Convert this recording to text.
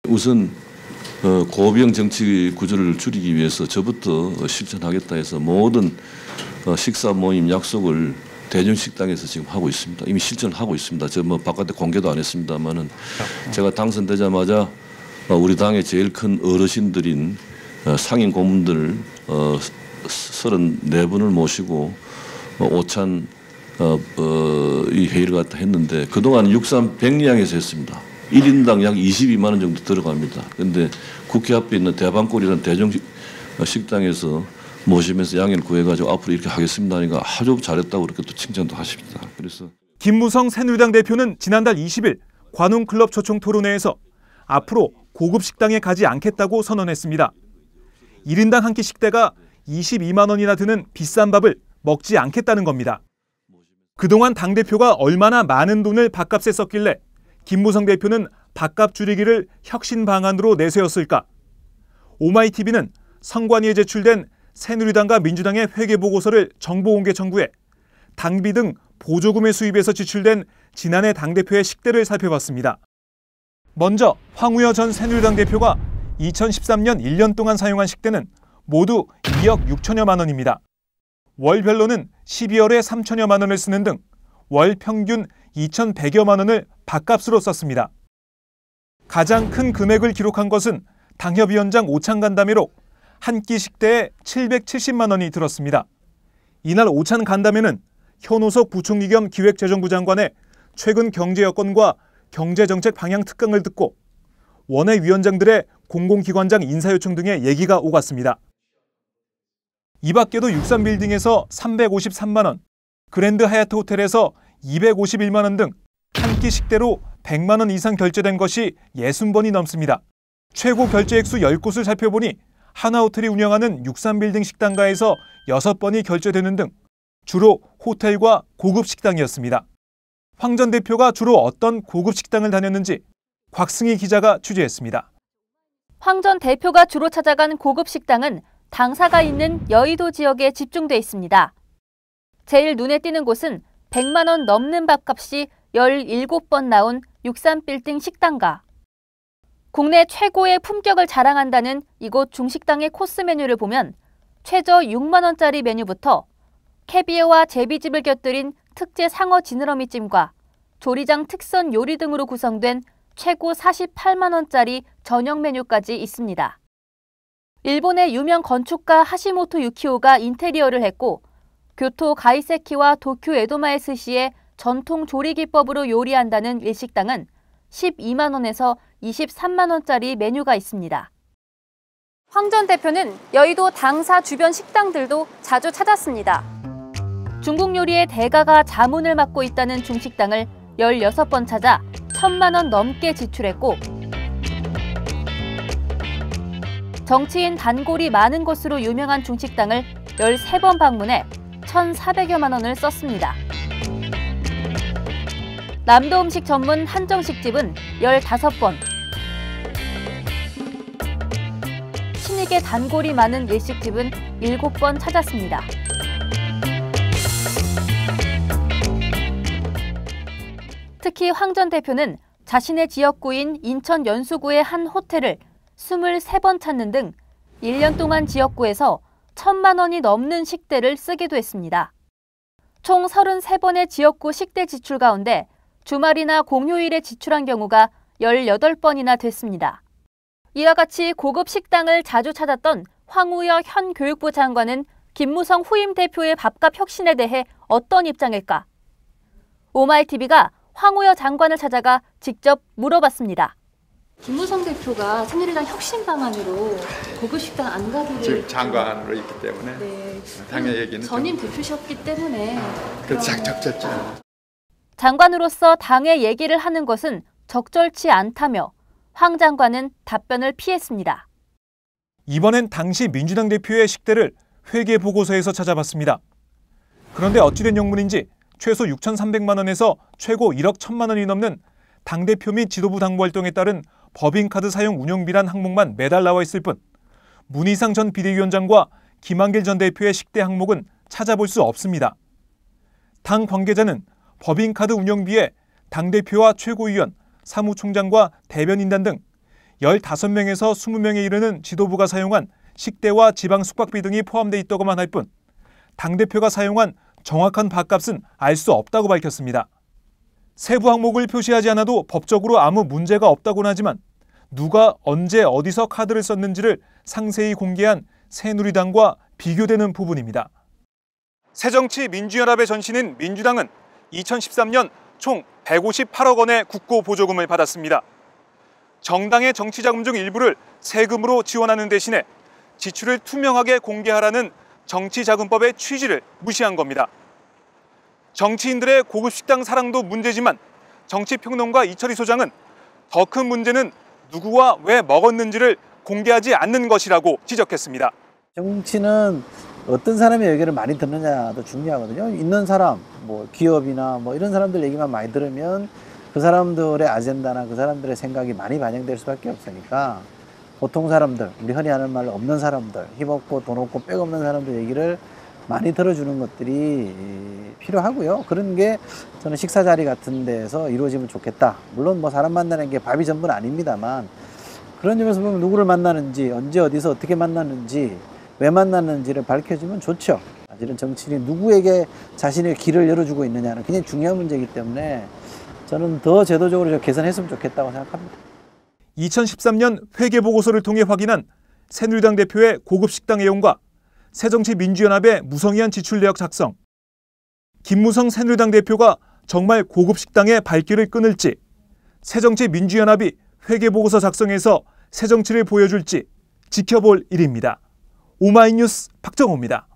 우선 고비용 정치 구조를 줄이기 위해서 저부터 실천하겠다 해서 모든 식사 모임 약속을 대전식당에서 지금 하고 있습니다. 이미 실천하고 있습니다. 저 뭐 바깥에 공개도 안 했습니다만은 제가 당선되자마자 우리 당의 제일 큰 어르신들인 상인 고문들 34분을 모시고 오찬 이 회의를 갖다 했는데 그동안 6300량에서 했습니다. 1인당 약 22만 원 정도 들어갑니다. 그런데 국회 앞에 있는 대방골이라는 대중 식당에서 모시면서 양해를 구해가지고 앞으로 이렇게 하겠습니다 하니까 아주 잘했다고 그렇게 또 칭찬도 하십니다. 그래서 김무성 새누리당 대표는 지난달 20일 관훈클럽 초청 토론회에서 앞으로 고급 식당에 가지 않겠다고 선언했습니다. 1인당 한 끼 식대가 22만 원이나 드는 비싼 밥을 먹지 않겠다는 겁니다. 그동안 당대표가 얼마나 많은 돈을 밥값에 썼길래 김무성 대표는 밥값 줄이기를 혁신 방안으로 내세웠을까? 오마이TV는 선관위에 제출된 새누리당과 민주당의 회계보고서를 정보공개 청구해 당비 등 보조금의 수입에서 지출된 지난해 당대표의 식대를 살펴봤습니다. 먼저 황우여 전 새누리당 대표가 2013년 1년 동안 사용한 식대는 모두 2억 6천여만 원입니다. 월별로는 12월에 3천여만 원을 쓰는 등 월 평균 2,100여만 원을 밥값으로 썼습니다. 가장 큰 금액을 기록한 것은 당협위원장 오찬 간담회로 한 끼 식대에 770만 원이 들었습니다. 이날 오찬 간담회는 현오석 부총리 겸 기획재정부 장관의 최근 경제 여건과 경제정책 방향 특강을 듣고 원외위원장들의 공공기관장 인사요청 등의 얘기가 오갔습니다. 이 밖에도 63빌딩에서 353만 원, 그랜드 하얏트 호텔에서 251만 원 등 한 끼 식대로 100만 원 이상 결제된 것이 60번이 넘습니다. 최고 결제 액수 10곳을 살펴보니 하나호텔이 운영하는 63빌딩 식당가에서 6번이 결제되는 등 주로 호텔과 고급 식당이었습니다. 황 전 대표가 주로 어떤 고급 식당을 다녔는지 곽승희 기자가 취재했습니다. 황 전 대표가 주로 찾아간 고급 식당은 당사가 있는 여의도 지역에 집중돼 있습니다. 제일 눈에 띄는 곳은 100만 원 넘는 밥값이 17번 나온 63빌딩 식당가. 국내 최고의 품격을 자랑한다는 이곳 중식당의 코스 메뉴를 보면 최저 6만 원짜리 메뉴부터 캐비어와 제비즙을 곁들인 특제 상어 지느러미찜과 조리장 특선 요리 등으로 구성된 최고 48만 원짜리 저녁 메뉴까지 있습니다. 일본의 유명 건축가 하시모토 유키오가 인테리어를 했고 교토 가이세키와 도쿄 에도마의 스시의 전통 조리 기법으로 요리한다는 일식당은 12만 원에서 23만 원짜리 메뉴가 있습니다. 황 전 대표는 여의도 당사 주변 식당들도 자주 찾았습니다. 중국 요리의 대가가 자문을 맡고 있다는 중식당을 16번 찾아 1,000만 원 넘게 지출했고 정치인 단골이 많은 곳으로 유명한 중식당을 13번 방문해 1,400여만 원을 썼습니다. 남도 음식 전문 한정식집은 15번, 신익의 단골이 많은 일식집은 7번 찾았습니다. 특히 황 전 대표는 자신의 지역구인 인천 연수구의 한 호텔을 23번 찾는 등 1년 동안 지역구에서 1,000만 원이 넘는 식대를 쓰기도 했습니다. 총 33번의 지역구 식대 지출 가운데 주말이나 공휴일에 지출한 경우가 18번이나 됐습니다. 이와 같이 고급 식당을 자주 찾았던 황우여 현 교육부 장관은 김무성 후임 대표의 밥값 혁신에 대해 어떤 입장일까? 오마이TV가 황우여 장관을 찾아가 직접 물어봤습니다. 김무성 대표가 새누리당 혁신 방안으로 고급 식당 안 가기를 지금 장관으로 있기 때문에 네. 당의 얘기는 전임 대표셨기 때문에 적절치. 장관으로서 당의 얘기를 하는 것은 적절치 않다며 황 장관은 답변을 피했습니다. 이번엔 당시 민주당 대표의 식대를 회계보고서에서 찾아봤습니다. 그런데 어찌된 영문인지 최소 6,300만 원에서 최고 1억 1,000만 원이 넘는 당대표 및 지도부 당부 활동에 따른 법인카드 사용 운영비란 항목만 매달 나와 있을 뿐 문희상 전 비대위원장과 김한길 전 대표의 식대 항목은 찾아볼 수 없습니다. 당 관계자는 법인카드 운영비에 당대표와 최고위원, 사무총장과 대변인단 등 15명에서 20명에 이르는 지도부가 사용한 식대와 지방 숙박비 등이 포함돼 있다고만 할 뿐 당대표가 사용한 정확한 밥값은 알 수 없다고 밝혔습니다. 세부 항목을 표시하지 않아도 법적으로 아무 문제가 없다고는 하지만 누가 언제 어디서 카드를 썼는지를 상세히 공개한 새누리당과 비교되는 부분입니다. 새정치민주연합의 전신인 민주당은 2013년 총 158억 원의 국고 보조금을 받았습니다. 정당의 정치자금 중 일부를 세금으로 지원하는 대신에 지출을 투명하게 공개하라는 정치자금법의 취지를 무시한 겁니다. 정치인들의 고급 식당 사랑도 문제지만 정치평론가 이철희 소장은 더 큰 문제는 누구와 왜 먹었는지를 공개하지 않는 것이라고 지적했습니다. 정치는 어떤 사람의 얘기를 많이 듣느냐도 중요하거든요. 있는 사람, 뭐 기업이나 뭐 이런 사람들 얘기만 많이 들으면 그 사람들의 아젠다나 그 사람들의 생각이 많이 반영될 수밖에 없으니까 보통 사람들, 우리 흔히 하는 말로 없는 사람들, 힘없고 돈 없고 빽 없는 사람들 얘기를 많이 들어주는 것들이 필요하고요. 그런 게 저는 식사 자리 같은 데서 이루어지면 좋겠다. 물론 뭐 사람 만나는 게 밥이 전부는 아닙니다만 그런 점에서 보면 누구를 만나는지, 언제 어디서 어떻게 만나는지, 왜 만났는지를 밝혀주면 좋죠. 사실은 정치인이 누구에게 자신의 길을 열어주고 있느냐는 굉장히 중요한 문제이기 때문에 저는 더 제도적으로 개선했으면 좋겠다고 생각합니다. 2013년 회계보고서를 통해 확인한 새누리당 대표의 고급 식당 애용과 새정치민주연합의 무성의한 지출 내역 작성. 김무성 새누리당 대표가 정말 고급 식당에 발길을 끊을지, 새정치민주연합이 회계보고서 작성해서 새정치를 보여줄지 지켜볼 일입니다. 오마이뉴스 박정호입니다.